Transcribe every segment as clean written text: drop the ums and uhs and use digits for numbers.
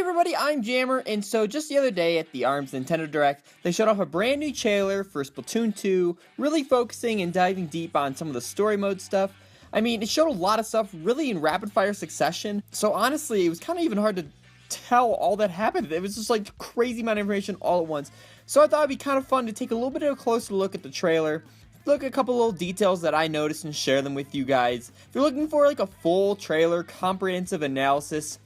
everybody, I'm Jammer, and so just the other day at the ARMS Nintendo Direct, they showed off a brand new trailer for Splatoon 2, really focusing and diving deep on some of the story mode stuff. I mean, it showed a lot of stuff really in rapid fire succession, so honestly, it was kind of even hard to tell all that happened. It was just like crazy amount of information all at once. So I thought it'd be kind of fun to take a little bit of a closer look at the trailer, look at a couple little details that I noticed and share them with you guys. If you're looking for like a full trailer, comprehensive analysis,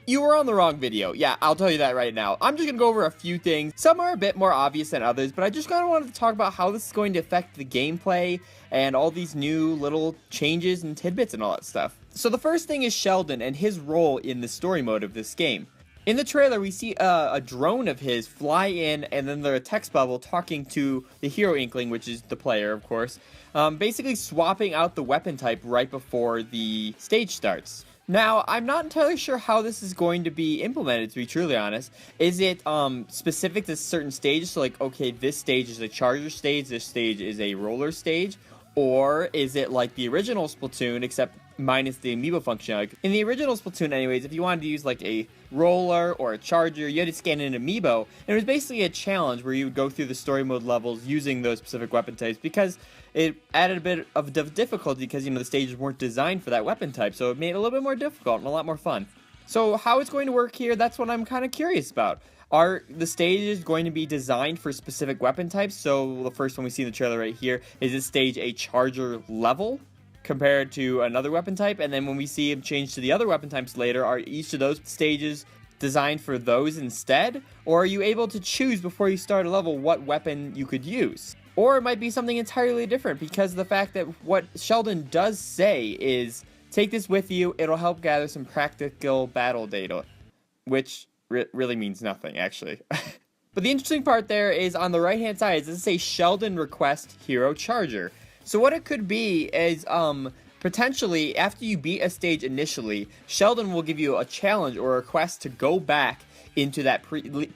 you were on the wrong video. Yeah, I'll tell you that right now. I'm just gonna go over a few things. Some are a bit more obvious than others, but I just kind of wanted to talk about how this is going to affect the gameplay and all these new little changes and tidbits and all that stuff. So the first thing is Sheldon and his role in the story mode of this game. In the trailer, we see a drone of his fly in, and then there's a text bubble talking to the hero inkling, which is the player, of course, basically swapping out the weapon type right before the stage starts. Now, I'm not entirely sure how this is going to be implemented, to be truly honest. Is it specific to certain stages? So like, okay, this stage is a charger stage, this stage is a roller stage? Or is it like the original Splatoon, except minus the amiibo functionality? In the original Splatoon anyways, if you wanted to use like a roller or a charger, you had to scan in an amiibo, and it was basically a challenge where you would go through the story mode levels using those specific weapon types, because it added a bit of difficulty because, you know, the stages weren't designed for that weapon type, so it made it a little bit more difficult and a lot more fun. So how it's going to work here, that's what I'm kind of curious about. Are the stages going to be designed for specific weapon types? So the first one we see in the trailer right here, is this stage a charger level compared to another weapon type? And then when we see him change to the other weapon types later, are each of those stages designed for those instead? Or are you able to choose before you start a level what weapon you could use? Or it might be something entirely different, because of the fact that what Sheldon does say is, take this with you, it'll help gather some practical battle data, which really means nothing, actually. But the interesting part there is on the right hand side, does it say Sheldon request hero charger? So what it could be is, potentially, after you beat a stage initially, Sheldon will give you a challenge or a request to go back into that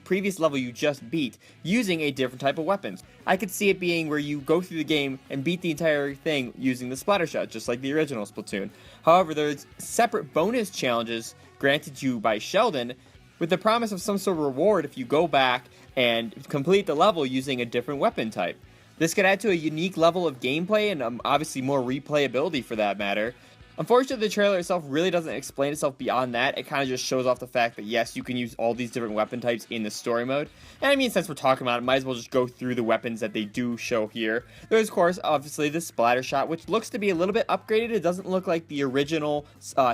previous level you just beat using a different type of weapons. I could see it being where you go through the game and beat the entire thing using the splatter shot, just like the original Splatoon. However, there's separate bonus challenges granted you by Sheldon with the promise of some sort of reward if you go back and complete the level using a different weapon type. This could add to a unique level of gameplay and obviously more replayability for that matter. Unfortunately, the trailer itself really doesn't explain itself beyond that. It kind of just shows off the fact that yes, you can use all these different weapon types in the story mode. And I mean, since we're talking about it, might as well just go through the weapons that they do show here. There's, of course, obviously the splatter shot, which looks to be a little bit upgraded. It doesn't look like the original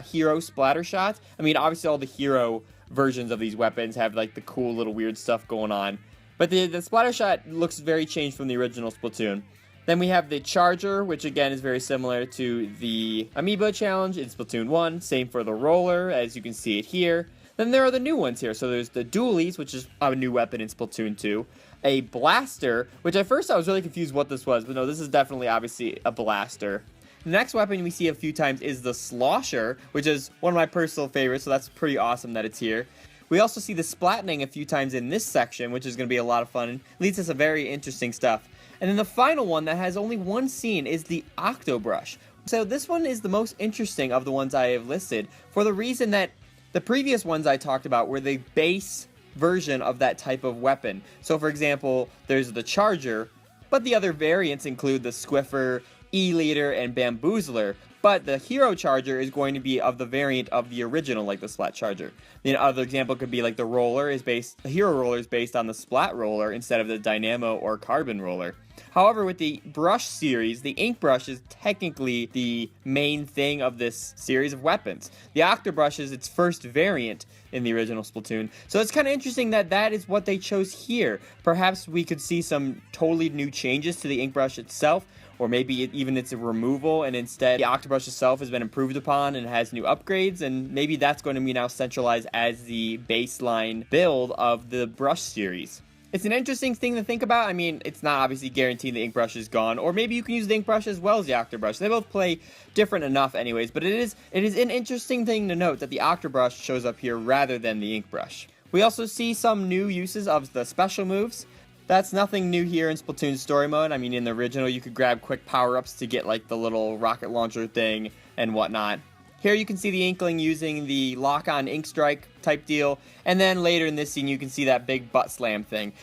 hero splatter shot. I mean, obviously all the hero versions of these weapons have like the cool little weird stuff going on. But the splatter shot looks very changed from the original Splatoon. Then we have the charger, which again is very similar to the amiibo challenge in Splatoon 1. Same for the roller, as you can see it here. Then there are the new ones here. So there's the dualies, which is a new weapon in Splatoon 2. A blaster, which at first I was really confused what this was, but no, this is definitely obviously a blaster. The next weapon we see a few times is the slosher, which is one of my personal favorites, so that's pretty awesome that it's here. We also see the splattening a few times in this section, which is going to be a lot of fun and leads to some very interesting stuff. And then the final one that has only one scene is the Octobrush. So this one is the most interesting of the ones I have listed, for the reason that the previous ones I talked about were the base version of that type of weapon. So for example, there's the charger, but the other variants include the Squiffer, E-Leader, and Bamboozler. But the hero charger is going to be of the variant of the original, like the Splat charger. Another example could be like the roller the hero roller is based on the Splat roller instead of the Dynamo or Carbon roller. However, with the brush series, the ink brush is technically the main thing of this series of weapons. The Octobrush is its first variant in the original Splatoon, so it's kind of interesting that that is what they chose here. Perhaps we could see some totally new changes to the ink brush itself, or maybe even it's a removal, and instead the Octobrush itself has been improved upon and has new upgrades, and maybe that's going to be now centralized as the baseline build of the brush series. It's an interesting thing to think about. I mean, it's not obviously guaranteed the ink brush is gone, or maybe you can use the ink brush as well as the Octobrush. They both play different enough anyways, but it is an interesting thing to note that the Octobrush shows up here rather than the ink brush. We also see some new uses of the special moves. That's nothing new here in Splatoon story mode. I mean, in the original, you could grab quick power-ups to get like the little rocket launcher thing and whatnot. Here you can see the Inkling using the lock-on ink strike type deal, and then later in this scene you can see that big butt slam thing.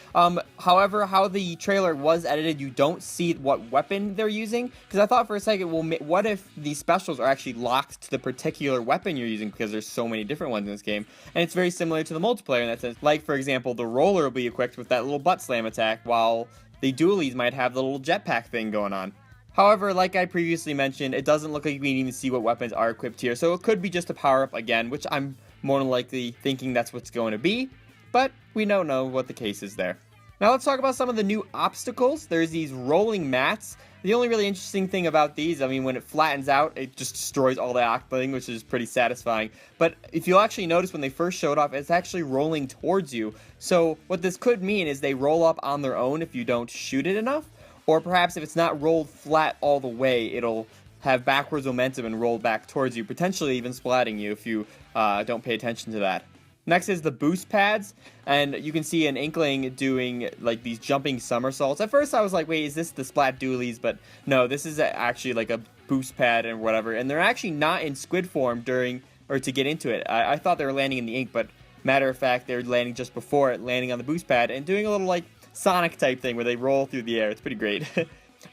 However, how the trailer was edited, you don't see what weapon they're using, because I thought for a second, well, what if these specials are actually locked to the particular weapon you're using, because there's so many different ones in this game, and it's very similar to the multiplayer in that sense. Like, for example, the roller will be equipped with that little butt slam attack, while the dualies might have the little jetpack thing going on. However, like I previously mentioned, it doesn't look like we can even see what weapons are equipped here, so it could be just a power-up again, which I'm more than likely thinking that's what's going to be, but we don't know what the case is there. Now let's talk about some of the new obstacles. There's these rolling mats. The only really interesting thing about these, I mean, when it flattens out, it just destroys all the octoling, which is pretty satisfying. But if you'll actually notice when they first showed off, it's actually rolling towards you. So what this could mean is they roll up on their own if you don't shoot it enough. Or perhaps if it's not rolled flat all the way, it'll have backwards momentum and roll back towards you, potentially even splatting you if you don't pay attention to that. Next is the boost pads, and you can see an Inkling doing like these jumping somersaults. At first I was like, wait, is this the Splat Dualies? But no, this is actually like a boost pad and whatever, and they're actually not in squid form to get into it. I thought they were landing in the ink, but matter of fact, they're landing just before it, landing on the boost pad, and doing a little like Sonic type thing where they roll through the air. It's pretty great.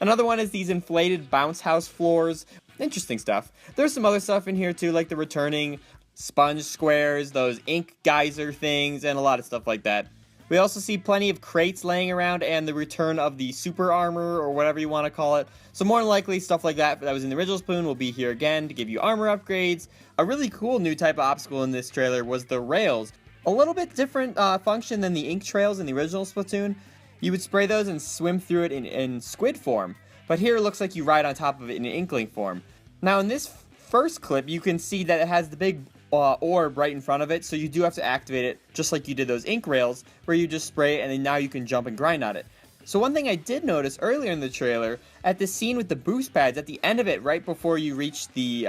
Another one is these inflated bounce house floors. Interesting stuff. There's some other stuff in here too, like the returning sponge squares, those ink geyser things, and a lot of stuff like that. We also see plenty of crates laying around and the return of the super armor, or whatever you want to call it. So more than likely, stuff like that was in the original Splatoon will be here again to give you armor upgrades. A really cool new type of obstacle in this trailer was the rails. A little bit different function than the ink trails in the original Splatoon. You would spray those and swim through it in squid form, but here it looks like you ride on top of it in Inkling form. Now in this first clip, you can see that it has the big orb right in front of it, so you do have to activate it just like you did those ink rails, where you just spray it and then now you can jump and grind on it. So one thing I did notice earlier in the trailer, at the scene with the boost pads, at the end of it, right before you reach the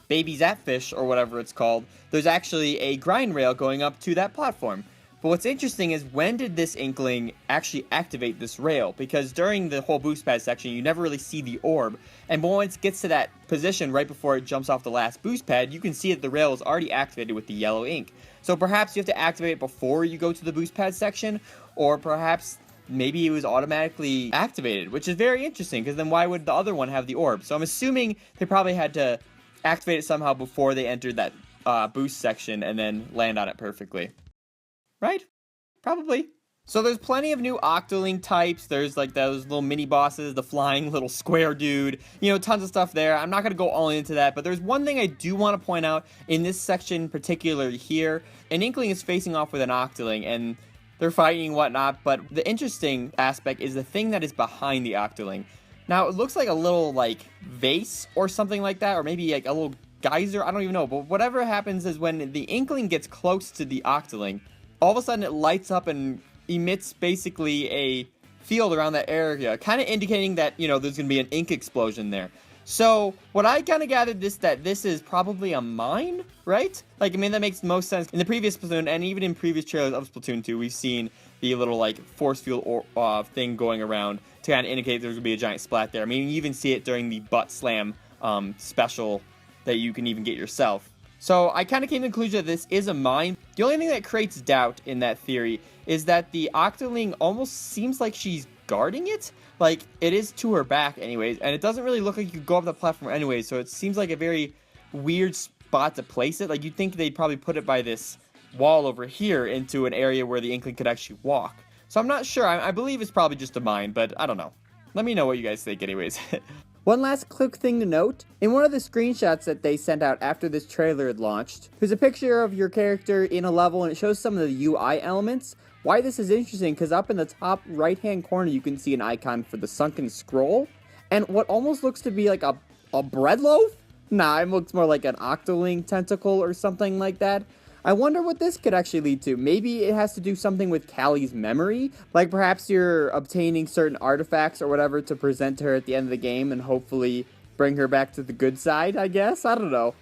baby Zapfish, or whatever it's called, there's actually a grind rail going up to that platform. But what's interesting is, when did this Inkling actually activate this rail? Because during the whole boost pad section, you never really see the orb. And once it gets to that position right before it jumps off the last boost pad, you can see that the rail is already activated with the yellow ink. So perhaps you have to activate it before you go to the boost pad section, or perhaps maybe it was automatically activated, which is very interesting, because then why would the other one have the orb? So I'm assuming they probably had to activate it somehow before they entered that boost section and then land on it perfectly. Right? Probably. So there's plenty of new Octoling types. There's like those little mini bosses, the flying little square dude, you know, tons of stuff there. I'm not going to go all into that, but there's one thing I do want to point out in this section, particularly here. An Inkling is facing off with an Octoling, and they're fighting and whatnot, but the interesting aspect is the thing that is behind the Octoling. Now, it looks like a little, like, vase or something like that, or maybe like a little geyser, I don't even know, but whatever happens is when the Inkling gets close to the Octoling, all of a sudden it lights up and emits basically a field around that area, kind of indicating that, you know, there's going to be an ink explosion there. So, what I kind of gathered that this is probably a mine, right? Like, I mean, that makes most sense. In the previous Splatoon, and even in previous trailers of Splatoon 2, we've seen the little, like, force field thing going around to kind of indicate there's going to be a giant splat there. I mean, you even see it during the butt slam special that you can even get yourself. So I kind of came to the conclusion that this is a mine. The only thing that creates doubt in that theory is that the Octoling almost seems like she's guarding it. Like, it is to her back anyways, and it doesn't really look like you go up the platform anyways, so it seems like a very weird spot to place it. Like, you'd think they'd probably put it by this wall over here into an area where the Inkling could actually walk. So I'm not sure. I believe it's probably just a mine, but I don't know. Let me know what you guys think anyways. One last quick thing to note, in one of the screenshots that they sent out after this trailer had launched, there's a picture of your character in a level and it shows some of the UI elements. Why this is interesting, because up in the top right hand corner you can see an icon for the sunken scroll, and what almost looks to be like a bread loaf? Nah, it looks more like an Octoling tentacle or something like that. I wonder what this could actually lead to. Maybe it has to do something with Callie's memory. Like perhaps you're obtaining certain artifacts or whatever to present to her at the end of the game and hopefully bring her back to the good side, I guess? I don't know.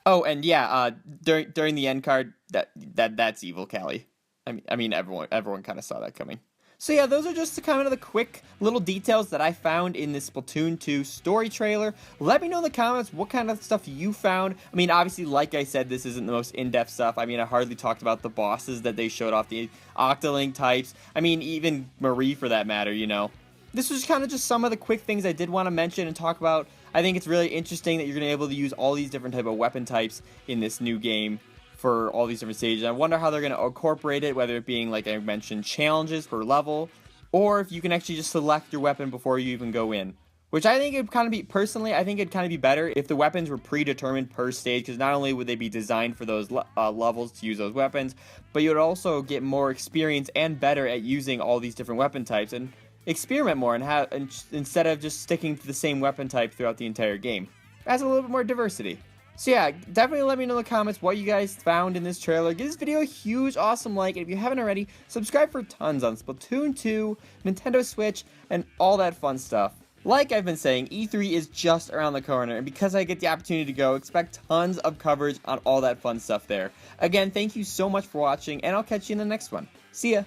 Oh, and yeah, during the end card, that's evil Callie. I mean, everyone kind of saw that coming. So yeah, those are just kind of the quick little details that I found in this Splatoon 2 story trailer. Let me know in the comments what kind of stuff you found. I mean, obviously, like I said, this isn't the most in-depth stuff. I mean, I hardly talked about the bosses that they showed off, the Octalink types. I mean, even Marie for that matter, you know. This was kind of just some of the quick things I did want to mention and talk about. I think it's really interesting that you're going to be able to use all these different type of weapon types in this new game for all these different stages. I wonder how they're going to incorporate it, whether it being, like I mentioned, challenges per level, or if you can actually just select your weapon before you even go in. Which I think it'd kind of be, personally, I think it'd kind of be better if the weapons were predetermined per stage, because not only would they be designed for those levels to use those weapons, but you would also get more experience and better at using all these different weapon types, and experiment more and instead of just sticking to the same weapon type throughout the entire game. It adds a little bit more diversity. So yeah, definitely let me know in the comments what you guys found in this trailer. Give this video a huge, awesome like, and if you haven't already, subscribe for tons on Splatoon 2, Nintendo Switch, and all that fun stuff. Like I've been saying, E3 is just around the corner, and because I get the opportunity to go, expect tons of coverage on all that fun stuff there. Again, thank you so much for watching, and I'll catch you in the next one. See ya!